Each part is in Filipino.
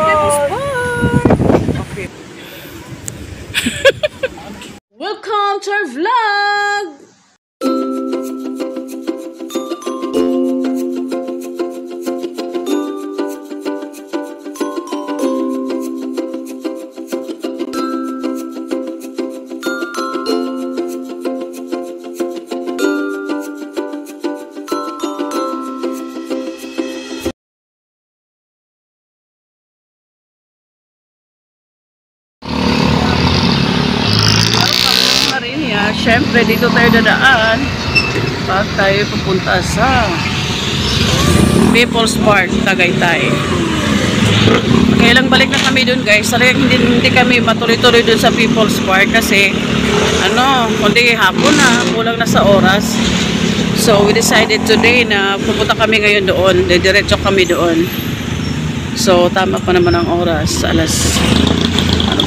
Okay. Welcome to our vlog! Siyempre, dito tayo dadaan pag tayo pupunta sa People's Park, Tagaytay. Kailang balik na kami dun, guys. Talagang hindi kami matuloy-tuloy dun sa People's Park kasi kundi hapon na, kulang na sa oras. So we decided today na pupunta kami ngayon doon, diretso kami doon. So tama pa naman ang oras, ano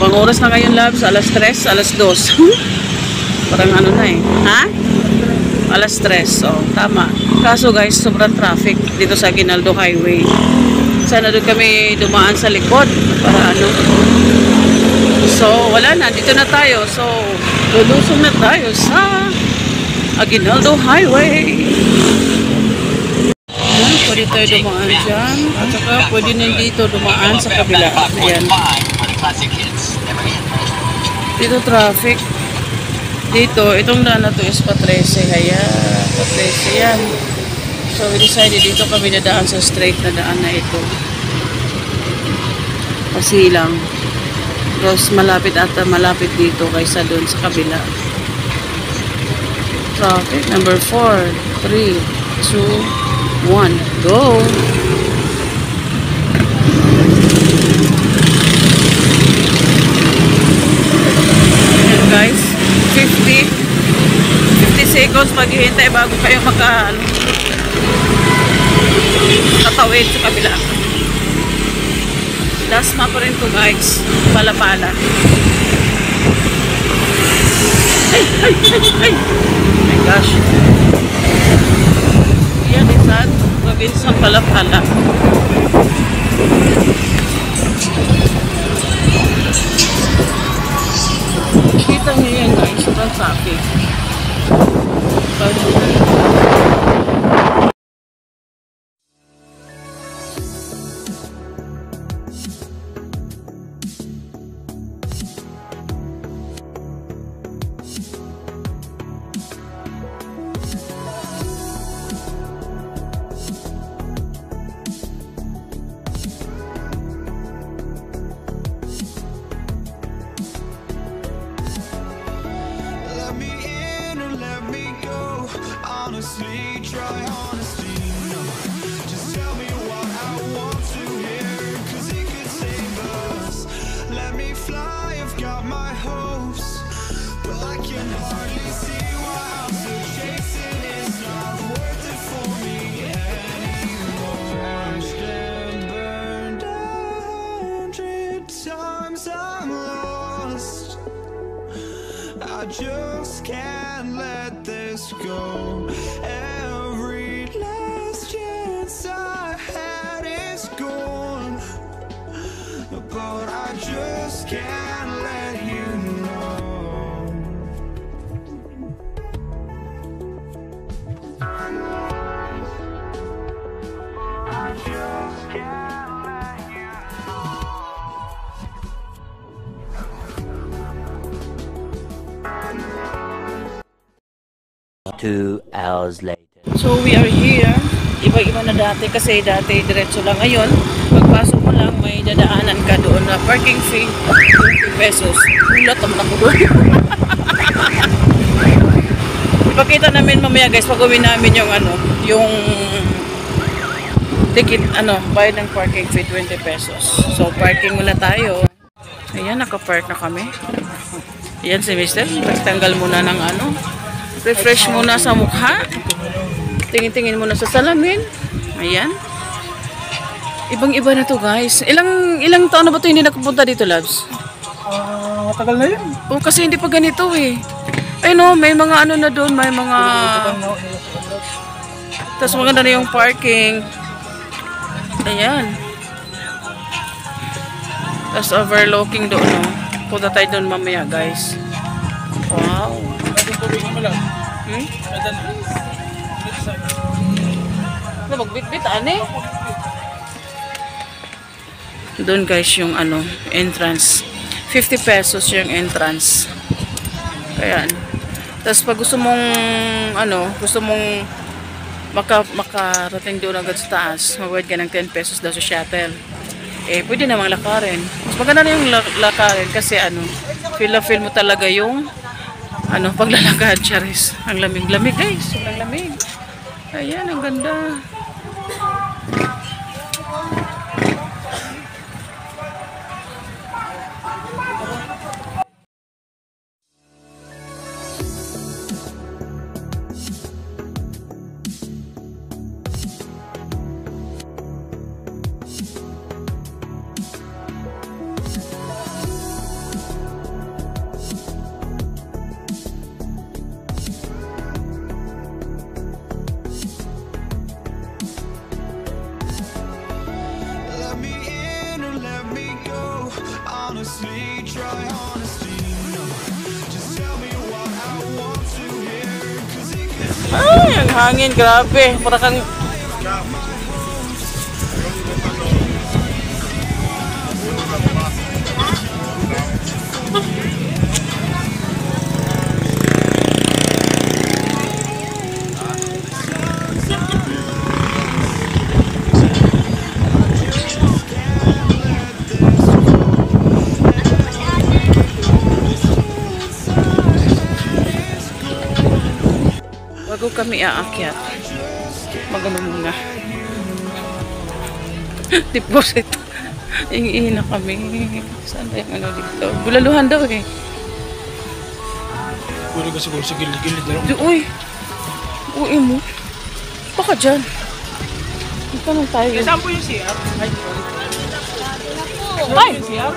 bang oras na ngayon, Labs? Alas 3, alas 2. Parang ano na eh. Ha? Alas 3. So, tama. Kaso guys, sobrang traffic dito sa Aguinaldo Highway. Sana doon kami dumaan sa likod. Para ano. So, wala na. Dito na tayo. So, lulusong na tayo sa Aguinaldo Highway. Ayan, pwede tayo dumaan dyan. At saka pwede na dito dumaan sa kabila. Ayan. Dito traffic. Dito, itong daan na to is pa-13. Ayan, pa-13 yan. So, we decided dito kami nadaan sa straight na daan na ito. Kasi lang. Tapos malapit at malapit dito kaysa doon sa kabila. Traffic number 4, 3, 2, 1. Go! Ayan guys. 50 seconds maghihintay bago kayo tatawid sa kabila. Last map pa rin to guys. Pala-pala. Ay! Oh my gosh. Yan isang probinsang pala-pala. Kita nyo yan guys, sobrang traffic. Honestly, try honesty, no. Just tell me what I want to hear, cause it could save us. Let me fly, I've got my hopes, but I can hardly see why I'm still chasing. It's not worth it for me anymore. Been burned 100 times, I'm lost. I just can't let this go. Every last chance I had is gone, but I just can't let you know. I just can't let you know. 2 hours later. So we are here. Iba-iba na dati kasi dati diretso lang. Ngayon, pagpasok mo lang may dadaanan ka doon na parking fee 20 pesos. Ulat naman ako doon. Ipakita namin mamaya guys pag uwi namin yung yung ticket bayad ng parking fee 20 pesos. So parking muna tayo. Ayan, naka-park na kami. Ayan si Mr. Nagtanggal muna ng refresh muna sa mukha. Tingin-tingin muna sa salamin. Ayan. Ibang-iba na to guys. Ilang taon na ba to hindi nakapunta dito, Labs? Matagal na yun. Oh, kasi hindi pa ganito eh. Ay no, may mga na doon, may mga tapos maganda na yung parking. Ayan. Tapos overlooking doon, no? Punta tayo doon mamaya, guys. Wow. Hmm? Ano, magbitbit, ane? Doon, guys, yung ano, entrance. 50 pesos yung entrance. Ayan. Tapos pag gusto mong, ano, gusto mong makarating doon agad sa taas, mag-wait ka ng 10 pesos daw sa shuttle. Eh, pwede namang lakarin. Mas maganda na yung lakarin kasi ano, feel mo talaga yung ano, paglalakad, charis. Ang lamig-lamig, guys. Ang lamig. Ayan, ang ganda. Let me in or let me go. Honestly, try honesty. No, just tell me what I want to hear. 'Cause it can Ay, ang hangin, grabe. Para kang bago kami aakyat. Magano muna. Deposit. Iingin na kami. Saan ba yung ano dito? Bulaluhan daw eh. Pwede ka siguro sa gilid-gilid na lang. Uy! Uy mo. Baka dyan. Ito lang tayo. Saan po yung CR? Ay! Yung CR?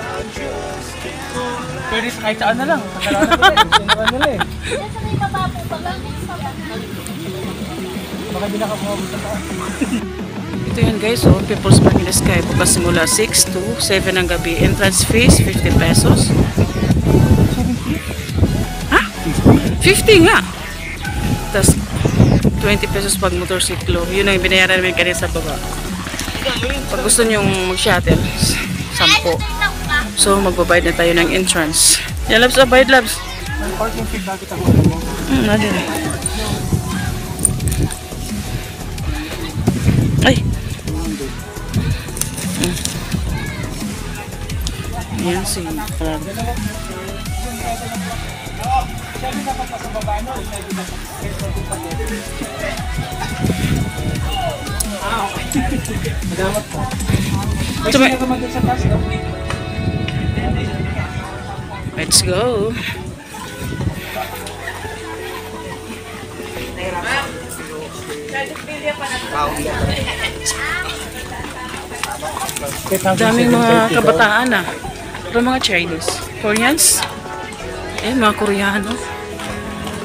Pwede kahit saan na lang. Kasalanan nila eh. Baka di nakakumabot sa taas. Ito yan guys, oh, People's Park in the Sky. Bukas simula 6 to 7 ng gabi. Entrance fees, 50 pesos. Ha? 50 nga. Tapos 20 pesos pag motorsiklo. Yun ang binayaran namin kanina sa baba. Pag gusto nyong mag-shuttle, 10. So magbabayad na tayo ng entrance. Yan, Labs, bayad, Labs. Ang parking fee bakit ako? Nadir. Ay. Yan si Parag. Magamat po. So, may- Sa taas, no? Let's go. Daming mga kabataan ah. Pero mga Chinese. Koreans? Eh, mga Koreano.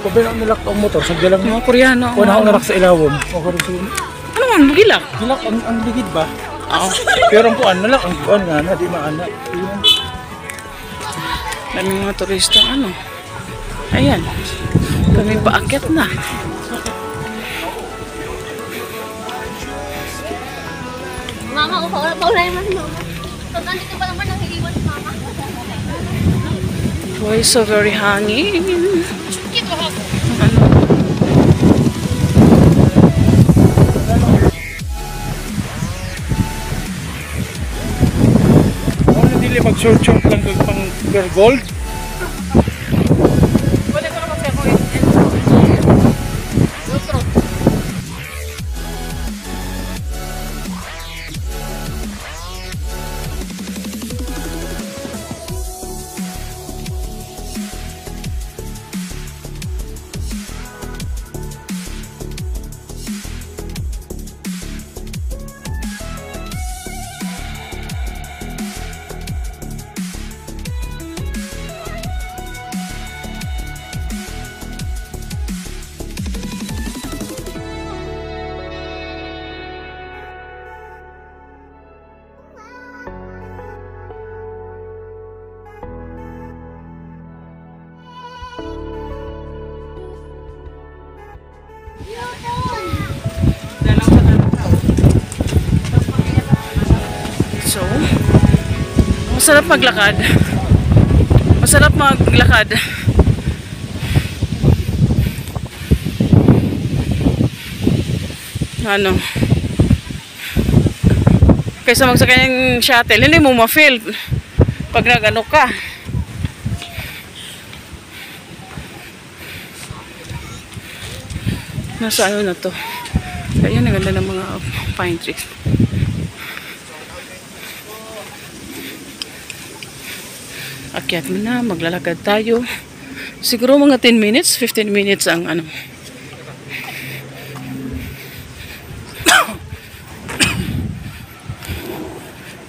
Kung ang nilak ang motor, sagya lang. Mga Koreano. Kung ako narak sa ilawom, ako rin siya. Ano man, bugilak? Gilak, ang ligid ba? Oo. Pero ang kuan, nalak, ang kuan nga na, di maana. Daming mga turista, ano. Ayan. Kami paakyat na. Mama, paulayan mo si mama. Pag andito pa naman, nangiiwan si mama. Boy, so very hangin. Kito ako. Ano? Ano dili mag-short-short lang kag pang pure gold? Pwede ko naman ako So, masarap maglakad. Masarap maglakad. Ano? Kaysa magsakay ng shuttle, hindi mo ma-feel pag nag-ano ka. Nasa ano na to. Kaya ang ganda ng mga pine trees. Akyat mo na, maglalakad tayo. Siguro mga 10 minutes, 15 minutes ang ano.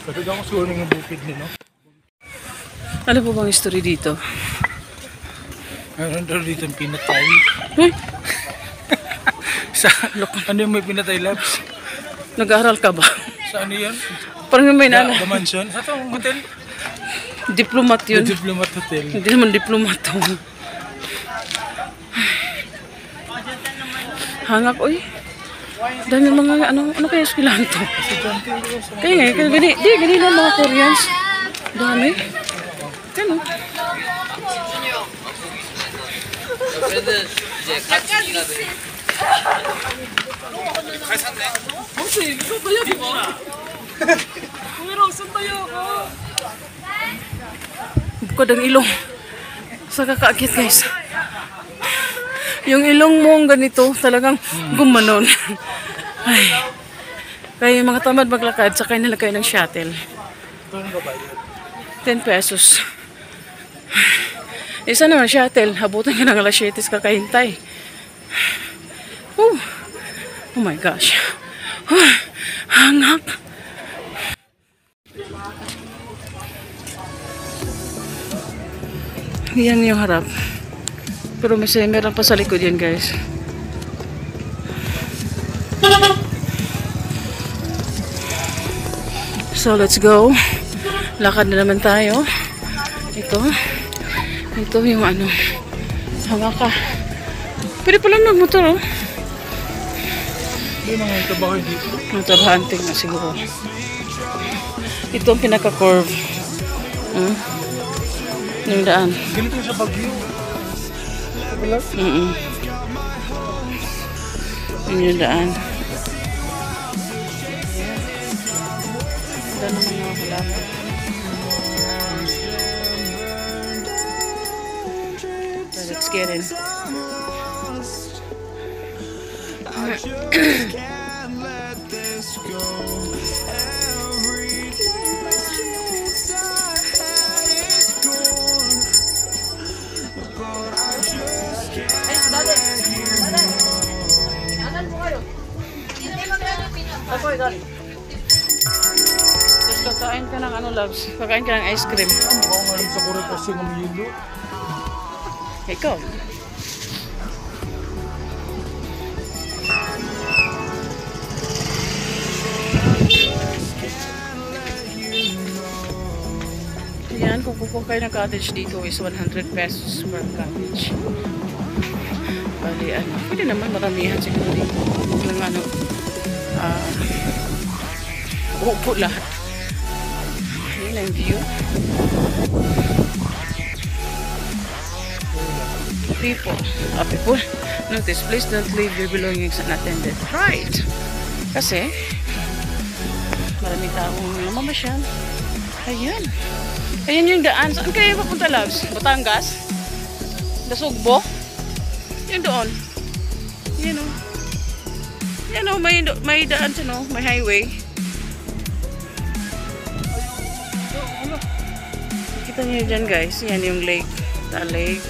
Pagod ako siguro ng bukid nila. Ano po bang history dito? Meron daw dito yung pinatay. Uy, Sa, ano yung may pinatay labs? nag-aaral ka ba? Sa ano yun? Parang may nana. The mansion? Sa itong hotel? Diplomat The yun. Diplomat Hotel. Hindi naman diplomat to. Hangak, uy. Dami mga ano kaya eskwelahan to? Kaya nga, gani lang mga Koreans. Dami. Ano? Bukod ang ilong. Sa kakaakit, guys. Yung ilong mong ganito, talagang gumanon. Ay. Kaya yung mga tamad maglakad, sakay nila kayo ng shuttle. 10 pesos. Isa naman shuttle, habutan ka ng alas 7 kakahintay. Oh my gosh. Hangap. Yan yung harap. Pero meron pa sa likod yan, guys. So, let's go. Lakad na naman tayo. Ito yung ano. Hanga ka. Pwede pala magmotor, oh. Hindi mga trabaho dito. Magtrabahanting na siguro. Ito ang pinaka-curve. Yung daan. Ganito sa Baguio. Yun yung daan. Ganda ng mga halaman. Let's get in. I just can't let this go. Every chance I had is gone, but I just can't let you know. Tapos kakain ka ng ano, loves? Kakain ka ng ice cream. Ako ngayon sa Korea kasi ng yelo. Ikaw. Yan, kung kukuha kayo ng cottage dito is 100 pesos per cottage. Bali, ano, pwede naman maramihan siguro dito. Yung ano, upo lahat. Yun ang view. People, notice, please don't leave your belongings unattended. Right. Kasi, marami taong namamasyal. Ayan. Ayan yung daan. Saan kayo papunta, loves? Batangas? Dasugbo? Yan doon. Yan o. Yan o, may daan siya, no? May highway. Kita niyo dyan, guys. Yan yung lake. The lake.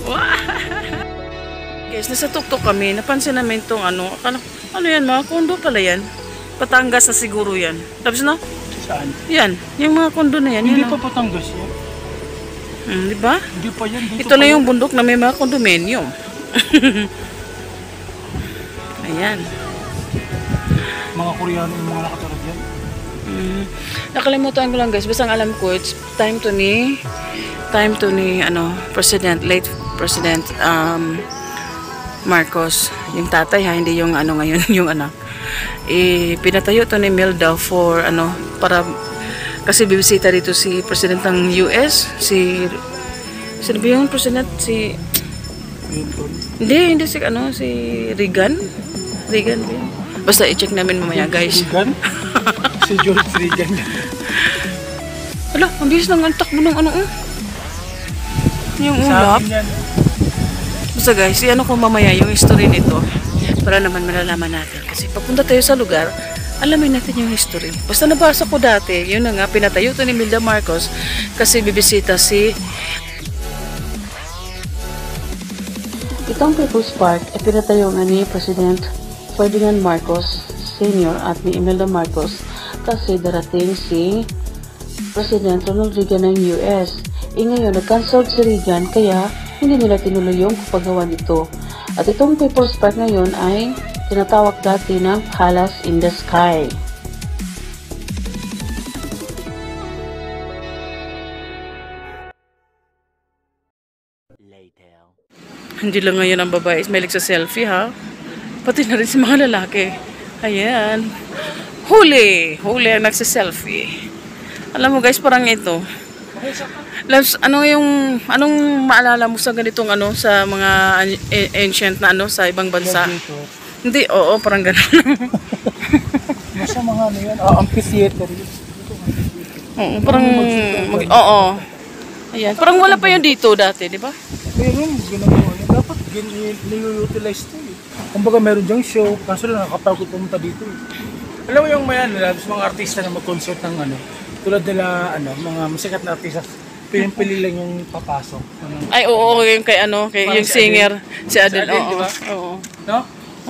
Wow! Guys, nasa tuktok kami. Napansin namin itong ano. Ano yan, mga kondo pala yan. Batangas na siguro yan. Tapos na? Saan? Yan. Yung mga kondo na yan. Hindi yan, pa Batangas yan. Di ba? Hindi pa yan. Dito Ito pa na yung yan. bundok na may mga kondominium. Ayan. Mga Koreano yung mga nakatulad yan. Nakalimutan ko lang, guys. Basta ang alam ko, it's time to ni late President Marcos. Yung tatay ha, hindi yung ano ngayon, yung anak. Pinatayo to ni Imelda for ano, para kasi bibisita dito si President ng US, sino ba yung President? Hindi si ano, si Reagan ba yun? Basta i-check namin mamaya guys. Reagan? Si George Reagan. Ala, ang bilis ng takbo ng ano yung Sa ulap. akin yan. Basta guys, ano ko mamaya yung history nito para naman malalaman natin. Kasi papunta tayo sa lugar, alamin natin yung history. Basta nabasa ko dati, yun na nga, pinatayo to ni Imelda Marcos kasi bibisita si... Itong People's Park ay pinatayo nga ni President Ferdinand Marcos Sr. at ni Imelda Marcos kasi darating si President Ronald Reagan ng US. Ngayon, nag-cancel si Reagan kaya hindi nila tinuloy yung paggawa nito. At itong People's Park ngayon ay tinatawag dati ng Palace in the Sky. Later. Hindi lang ngayon ang babae is mahilig sa selfie ha. Pati na rin si mga lalaki. Ayan. Huli ang nagsiselfie. Alam mo guys, parang ito. Labs, anong maalala mo sa ganitong ano, sa mga ancient na ano, sa ibang bansa? Hindi, oo, parang gano'n. Nasa mga ano yan? Amphitheater. Oo, parang, oo. Ayan, parang wala pa yun dito dati, di ba? Meron, ginagawa yan. Dapat nil-utilize ito eh. Kumbaga meron dyang show, kaso lang nakapagod pumunta dito eh. Alam mo yung mga artista na mag-concert ng ano, tulad nila, mga masikat na artista, pili lang yung papasok. Ay, oo, yung kay ano, kay yung si singer, si Adele, oo. diba? Oo. No?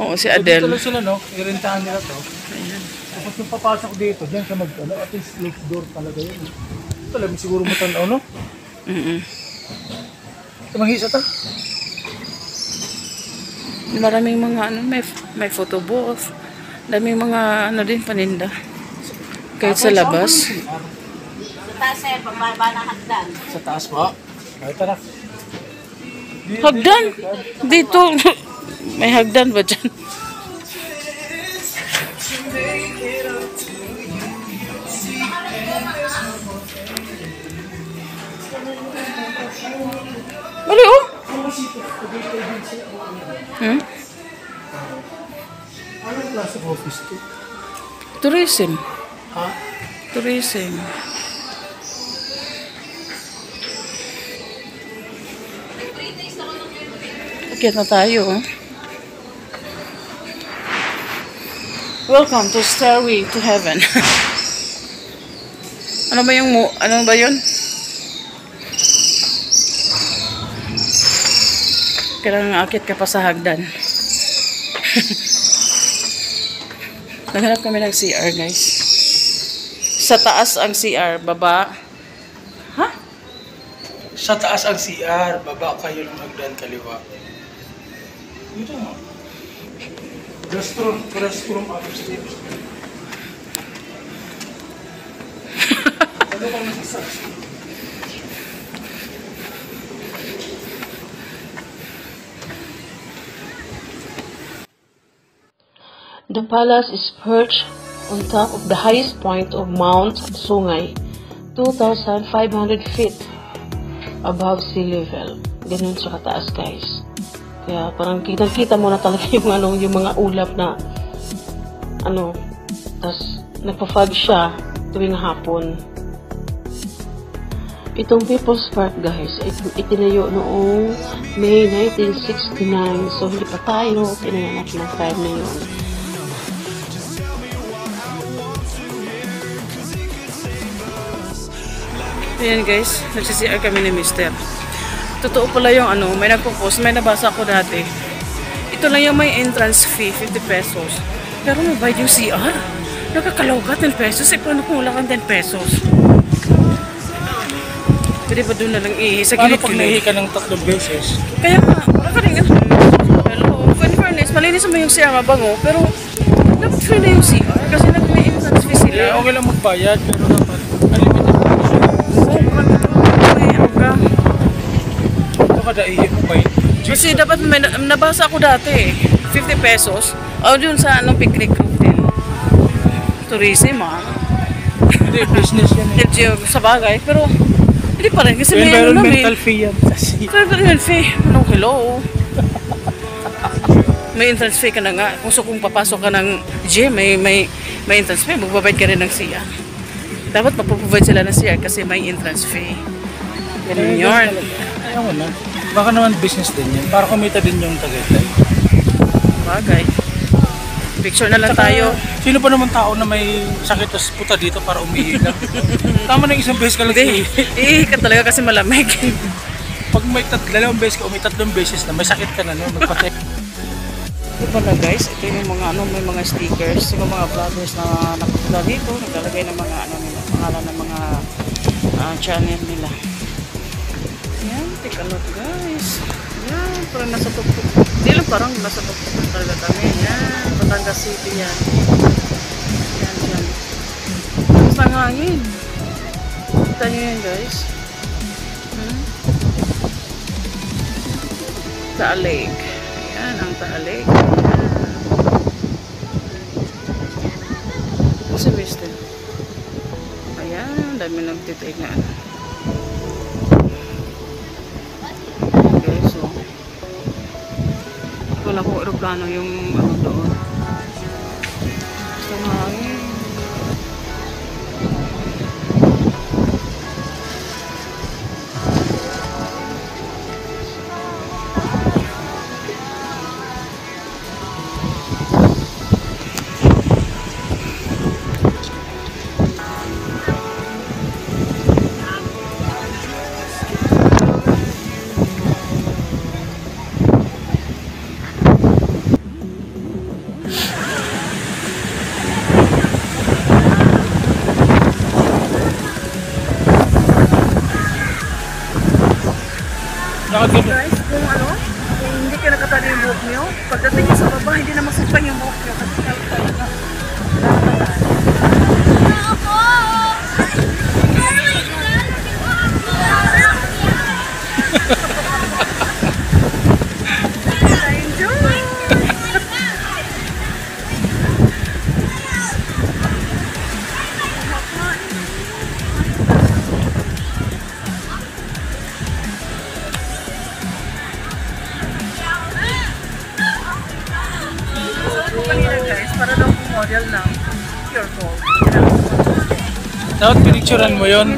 Oo, si So, dito Adele. lang sila, no? Irintahan nila to. Tapos yung papasok dito, dyan sa at least closed door talaga yun. Ito lang, siguro matanaw, no? Ito, manghisa ta. Maraming mga ano, may photo booth. Daming mga ano din paninda. Kahit sa labas. Sa taas po. Ay, tara. Hagdan! Dito. May hagdan ba dyan? Bali oh! Anong klase office to? Tourism. Ha? Tourism. Akit na tayo. Welcome to Stairway to Heaven. Ano ba yun? Kailangan akit ka pa sa hagdan. Naghanap kami ng CR, guys. Sa taas ang CR, baba. Ha? Sa taas ang CR, baba kayo ng hagdan kaliwa. Dito nga. Restroom upstairs. Ano bang nasa-search? The palace is perched on top of the highest point of Mount Sungay, 2,500 feet above sea level. Ganun siya kataas, guys. Kaya parang kitang-kita mo na talaga yung mga ulap na tas nagpa-fog siya tuwing hapon. Itong People's Park, guys, itinayo noong May 1969. So, hindi pa tayo pinanganak ng time na yun. Ayan guys, nagsisiar kami ni Mr. Totoo pala yung may nagpo-post, may nabasa ko dati. Ito lang yung may entrance fee, 50 pesos. Pero may bayad yung CR. Nakakalaw ka, 10 pesos. Paano kung wala kang 10 pesos? Pwede ba doon na lang sa Paano gilid-gilid? pag nahihi ka ng 3 beses? Kaya nga, wala ka rin Hello, in fairness, malinis mo yung CR, mabango. Pero, dapat free na yung CR kasi may entrance fee sila. Okay lang magbayad, pero dapat May aga. ito kada ihip mo ba yun? Kasi dapat may nabasa ako dati 50 pesos. O dun sa picnic hotel. Tourism Hindi, business yan eh. LGU sa bagay. Pero hindi pa rin. Kasi may Environmental fee yan. Kasi, environmental fee. Anong hello? May entrance fee ka na nga. Kung papasok ka ng gym, may entrance fee. Magbabayad ka rin ng CR. Dapat mapaprovide sila ng CR kasi may entrance fee. Ganun yun. Ayaw mo na. Baka naman business din yan. Para kumita din yung Tagaytay. Bagay. Picture na lang tayo. Sino pa naman tao na may sakit tapos puta dito para umihi lang? Tama na isang beses ka lang Hindi. Iihi ka talaga kasi malamig. Pag may dalawang beses ka o may tatlong beses na may sakit ka na no, magpa-check. Ito pala guys, ito yung mga may mga stickers, yung mga vloggers na nakapula dito, naglalagay ng mga nila, pangalan ng mga channel nila. Yan, take a look guys. Yan, parang nasa tuktok. Hindi lang parang nasa tuktok talaga kami. Yan, Batangas City yan. Yan, yan. Tapos ang hangin. Kita nyo yan guys. Taal Lake. Ayan, ang Taal Lake. Kasi mister. Ayan, dami nagtitake na ano. Okay, so wala kong aeroplano yung ano doon. Basta mahangin. Guys, kung kung hindi ka nakatali yung buhok nyo, pagdating nyo sa baba, hindi na masupang yung buhok nyo kasi kalpal na. Kanina guys, para daw model ng pure gold. Dapat pinicturean mo yun.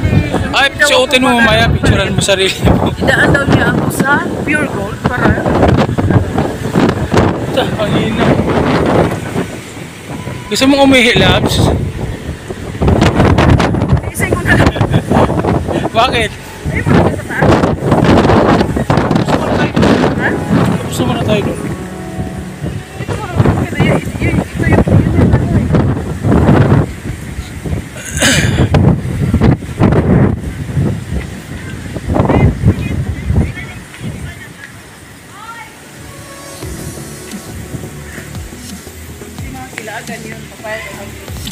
Ay, suotin mo mamaya, picturean mo sarili mo. Idaan daw niya ako sa pure gold para Pangina. Gusto mong umihi, Labs? isay ko na. Bakit? Ay, mga taas. Ha? Gusto mo na tayo doon. Ito mo naman. Ito yung ano eh.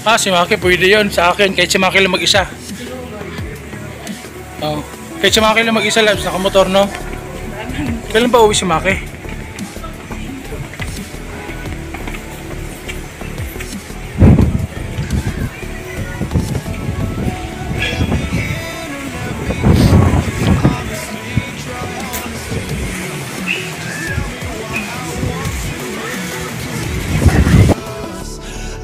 Ah, si Maki, pwede yun sa akin. Kahit si Maki lang mag-isa. Oh. Kahit si Maki lang mag-isa, Labs, nakamotor, no? Kailan pa uwi si Maki?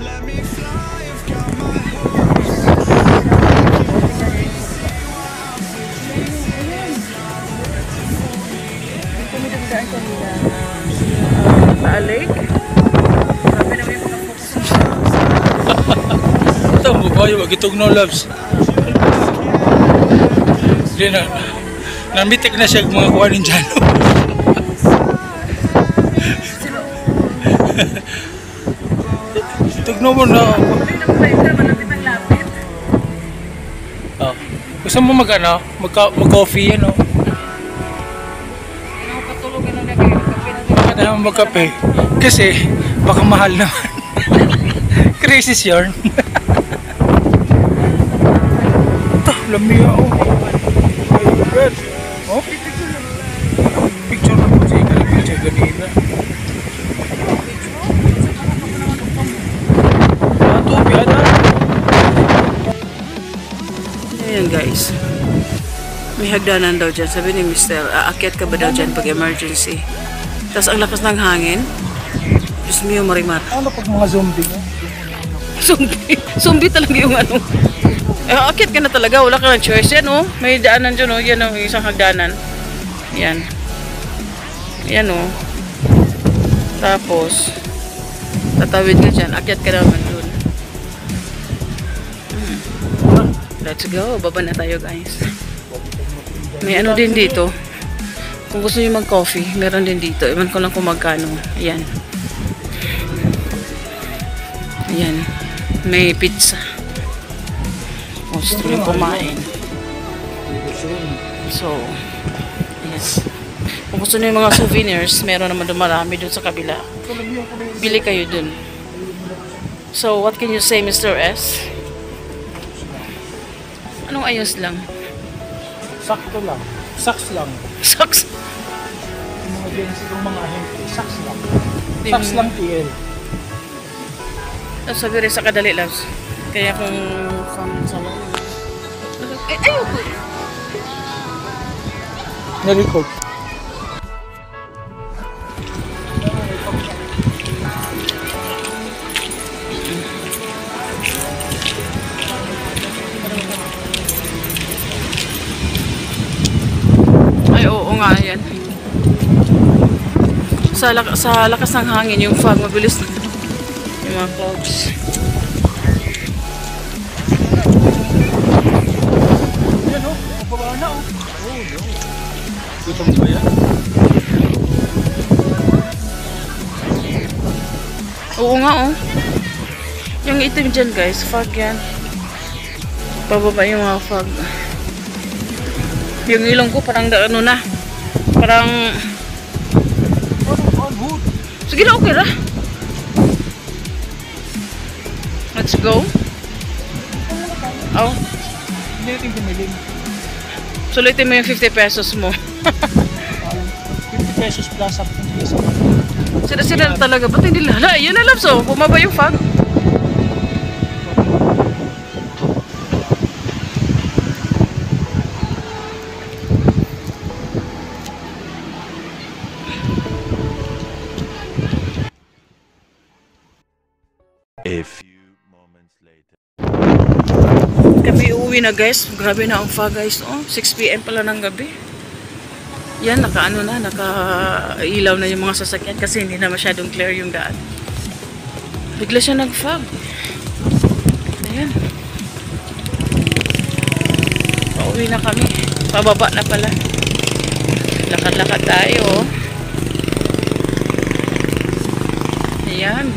Let me fly, I've got my hopes. Kami nagdaan kanina Taal Lake. Sabi naman yung mga focus. Ito, bubayo, wag itog no, Labs. Hindi na. Namitik na siya mga kuha ng dyan. Tugno mo na. Ay, nakulay na. Malapit ang lapit. Oh. Gusto mo mag-coffee yan, no? Nakapatulog na kayo. Kape na Bakit naman magkape? Kasi, baka mahal naman. Crisis yarn. Ito, lamig ako. Oh? Picture na po siya. guys. May hagdanan daw dyan. Sabi ni Mr. Aakyat ka ba daw dyan pag emergency? Tapos ang lakas ng hangin. Diyos mio, Marimar. Ano pag mga zombie mo? Zombie. Zombie talaga yung ano. Aakyat ka na talaga. Wala ka ng choice. Yan oh. May daanan dyan oh. Yan oh. Isang hagdanan. Yan. Yan oh. Tapos, tatawid ka dyan. Akyat ka naman dun. Let's go. Baba na tayo guys. May ano din dito. Kung gusto nyo mag-coffee, meron din dito. Iwan ko lang kung magkano. Ayan. Ayan. May pizza. Gusto nyo kumain. So, yes. Kung gusto nyo yung mga souvenirs, meron naman dumarami dun sa kabila. Bili kayo dun. So, what can you say, Mr. S? Anong ayos lang? Sakto lang. Saks lang. Socks. Yung mga agency ng mga ahente. Saks lang. Saks lang TL. Sabi rin sa kadali loves. Kaya kung salon. Ayoko. Na-record. Ay, oo nga, yan. Sa lakas ng hangin, yung fog, mabilis na. Yung mga clouds. Yan o. Pababa na o. Dito mo ba yan? Oo nga, oh. Yung itim dyan, guys, fog yan. Pababa yung mga fog. Yung ilong ko parang ano na. Parang sige na, okay na. Let's go. Oh. Hindi natin pumilin. Sulitin mo yung 50 pesos mo. 50 pesos plus up. Sira-sira talaga. Ba't hindi lala? Yun na, loves, oh. Bumaba yung fog. A few moments later. Kami uuwi na guys. Grabe na ang fog guys. Oh, 6 PM pala ng gabi. Yan, naka-ano na, naka-ilaw na yung mga sasakyan kasi hindi na masyadong clear yung daan. Bigla siya nag-fog. Ayan. Pauwi na kami. Pababa na pala. Lakad-lakad tayo. Ayan.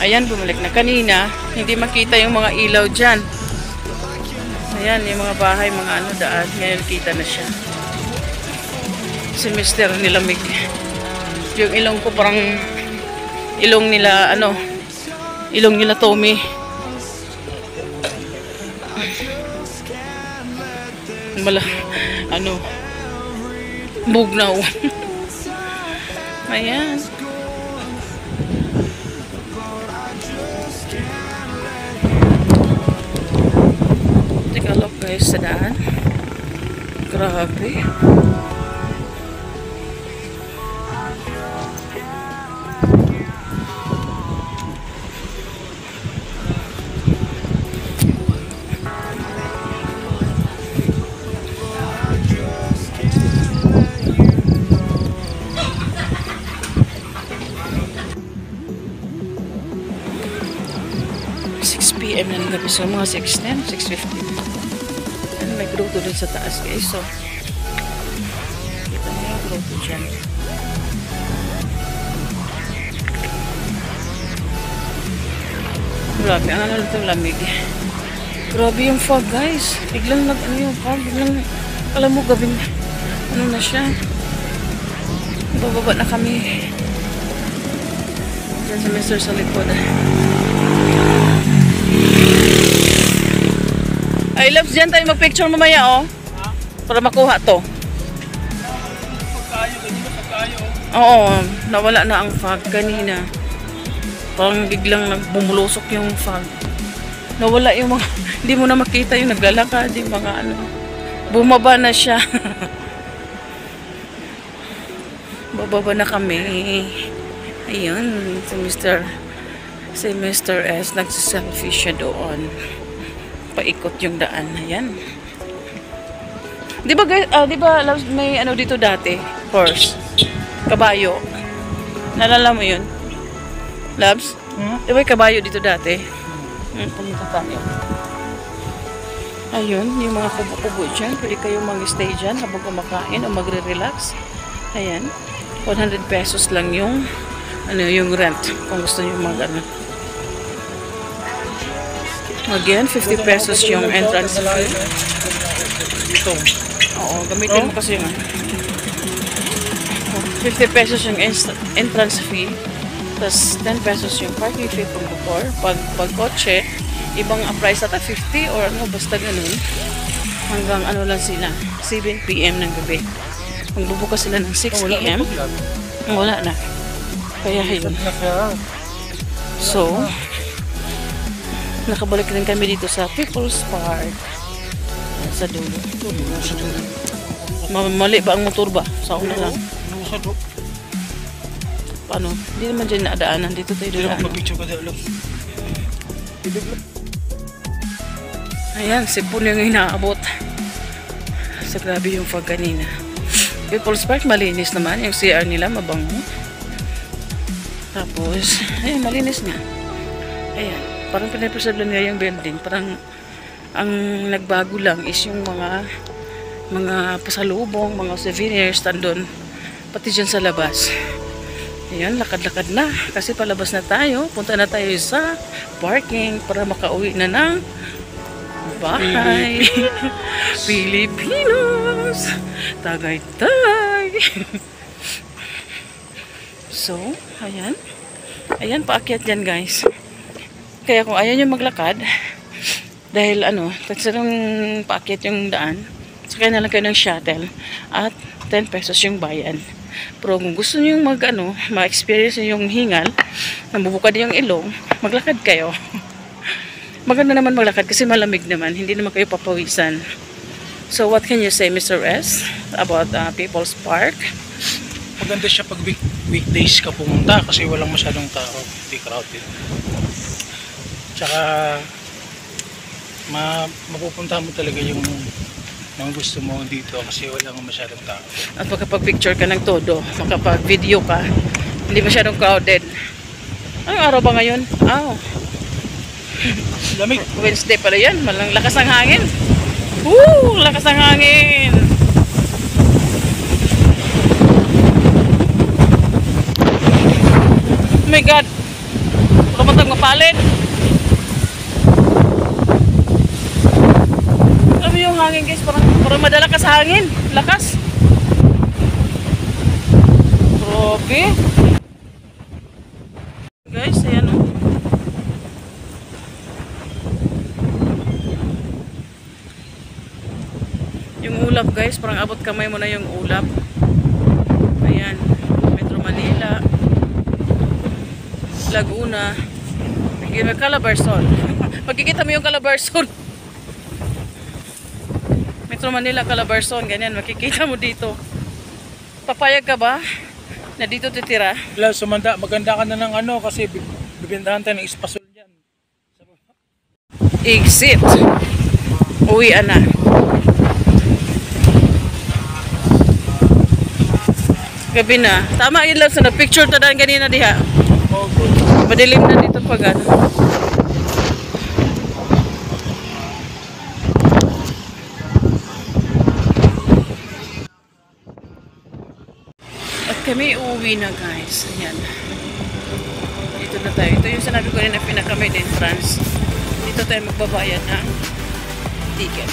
Ayan, bumalik na. Kanina, hindi makita yung mga ilaw dyan. Ayan, yung mga bahay, mga ano, daan. Ngayon, kita na siya. Si Mr. nilamig. Yung ilong ko parang ilong nila, ano, ilong nila Tommy. Ano, bugnaw. Ayan. Tikalok guys sa daan. Grabe. PM na ng gabi. So, mga 6:10, 6:15. Ano, may grotto dun sa taas, guys. So, kita niyo yung grotto dyan. Grabe, ang ano ito, lamig. Grabe yung fog, guys. Biglang ano yung fog, biglang, alam mo, gabing, ano na siya. Bababa na kami. Diyan sa Mr. sa likod. Ay, loves, dyan tayo mag-picture mamaya, oh. Para makuha to. Oo, nawala na ang fog kanina. Parang biglang bumulusok yung fog. Nawala yung mga, hindi mo na makita yung naglalakad, yung mga ano. Bumaba na siya. Bababa na kami. Ayun, si Mr. S, nagsiselfie siya doon. Paikot yung daan. Ayan. Di ba guys, di ba may ano dito dati? Horse. Kabayo. Nalala mo yun? Labs? Di ba yung kabayo dito dati? Pumunta tayo. Ayun, yung mga kubo-kubo dyan. Pwede kayong mag-stay dyan habang kumakain o magre-relax. Ayan. 100 pesos lang yung yung rent kung gusto niyo mag-ano. Again, 50 pesos yung entrance fee. Oo, gamitin mo kasi yung 50 pesos yung entrance fee. Tapos 10 pesos yung parking fee from before. Pag kotse, ibang price ata 50 or ano, basta ganun. Hanggang ano lang sila, 7 PM ng gabi. Magbubukas sila ng 6 AM. Wala na. Kaya yun. So, nakabalik rin kami dito sa People's Park. Sa dulo. Mali ba ang motor ba? Sa una lang. Paano? Hindi naman dyan naadaanan. Dito tayo daan. Ayan, sipon yung inaabot. Sa grabe yung fog kanina. People's Park, malinis naman. Yung CR nila, mabango. Tapos, ayan, malinis nga. Ayan, parang pinapreserve lang nila yung building. Parang, ang nagbago lang is yung mga pasalubong, mga souvenirs, tandon. Pati dyan sa labas. Ayan, lakad-lakad na. Kasi palabas na tayo. Punta na tayo sa parking para makauwi na ng bahay. Pilipinos. Tagaytay. So, ayan. Ayan, paakyat yan guys. Kaya kung ayaw nyo maglakad, dahil ano, tatsarang paakyat yung daan, sakay na lang kayo ng shuttle at 10 pesos yung bayan. Pero kung gusto nyo ma-experience yung hingal, nabubukad yung ilong, maglakad kayo. Maganda naman maglakad kasi malamig naman, hindi naman kayo papawisan. So what can you say, Mr. S, about People's Park? Maganda siya pag weekdays ka pumunta kasi walang masyadong tao, hindi crowded. Tsaka mapupunta mo talaga yung gusto mo dito kasi walang masyadong tao. At makapag-picture ka ng todo, makapag-video ka, hindi masyadong crowded. Anong araw ba ngayon? Lamig. Wednesday pala yan, malang lakas ng hangin. Woo! Lakas ng hangin! Oh my God! Pumatang mapalid! Alam mo yung hangin guys, parang madala ka sa hangin. Lakas! Grabe! Guys, ayan o. Yung ulap guys, parang abot kamay mo na yung ulap. Ayan, Metro Manila, Laguna, may Calabarzon. Magkikita mo yung Calabarzon. Metro Manila, Calabarzon, ganyan, makikita mo dito. Papayag ka ba na dito titira? Wala, sumanda, maganda ka na ng kasi bibintahan tayo ng espasol dyan. Exit. Uwian na. Gabi na. Tama yun lang sa na-picture tadaan kanina diha. Madilim na dito pag ano. At kami uuwi na guys. Ayan. Dito na tayo. Ito yung sinabi ko rin na pinaka-main entrance. Dito tayo magbabayad ng ticket.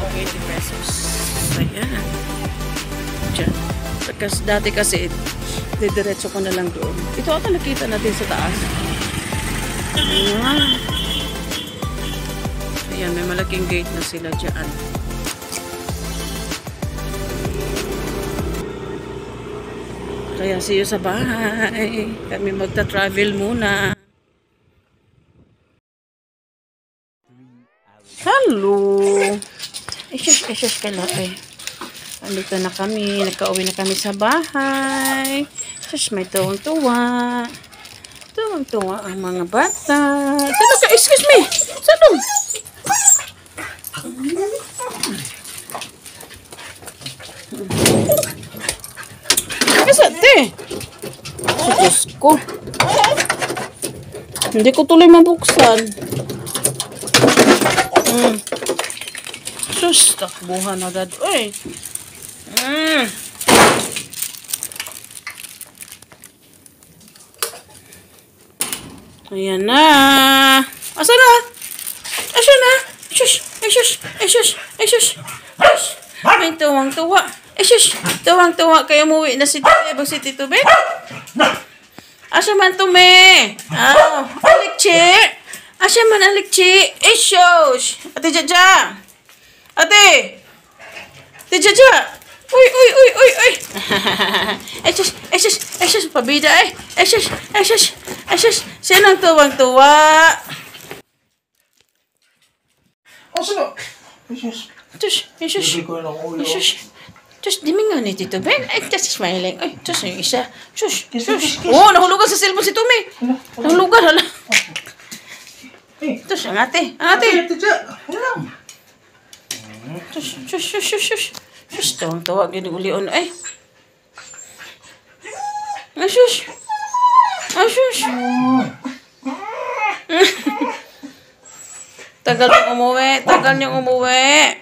20 pesos. Ayan. Diyan. Kasi dati kasi didiretso ko na lang doon. Ito ata nakita natin sa taas. Ayan, may malaking gate na sila dyan. Kaya see you sa bahay. Kami magta-travel muna. Hello! Isus ka na eh. Andito na kami. Nagka-uwi na kami sa bahay. Sus, may tuwang-tuwa. Tuwang-tuwa ang mga bata. Sino ka? Excuse me! Sino? Kasi ate. Sa Diyos ko. Hindi ko tuloy mabuksan. Sus, takbuhan agad. Uy. Ayan na. Asa na? Asa na? Shush. Ay, shush. Ay, shush. Ay, shush. Shush. May tuwang-tuwa. Ay, shush. Tuwang-tuwa kayo umuwi na si Tito. Ba si Tito Ben? Asa man to, me? Alikchi. Asa man alikchi. Ay, shush. Ate Jaja. Ate. Ate Jaja. Uy. Ay, shush. Ay, shush. Ay, shush. Pabida eh. Ay, shush. Ay, shush. Ay, shush. Sinong tuwang-tuwa? Sino? Isus. Shush. Ay, shush. Hindi ko na ulo. Ay, shush. Shush, di nga ni Tito Ben. Ay, just smiling. Ay, shush, yung isa. Shush. Shush. Oh, nahulugan sa cellphone si Tumi. Nahulugan, hala. Shush, ang ate. Ang ate. Shush. Shush, tawag yun ulion. Ay. Ay, shush. Ay, shush. Tagal niyong umuwi.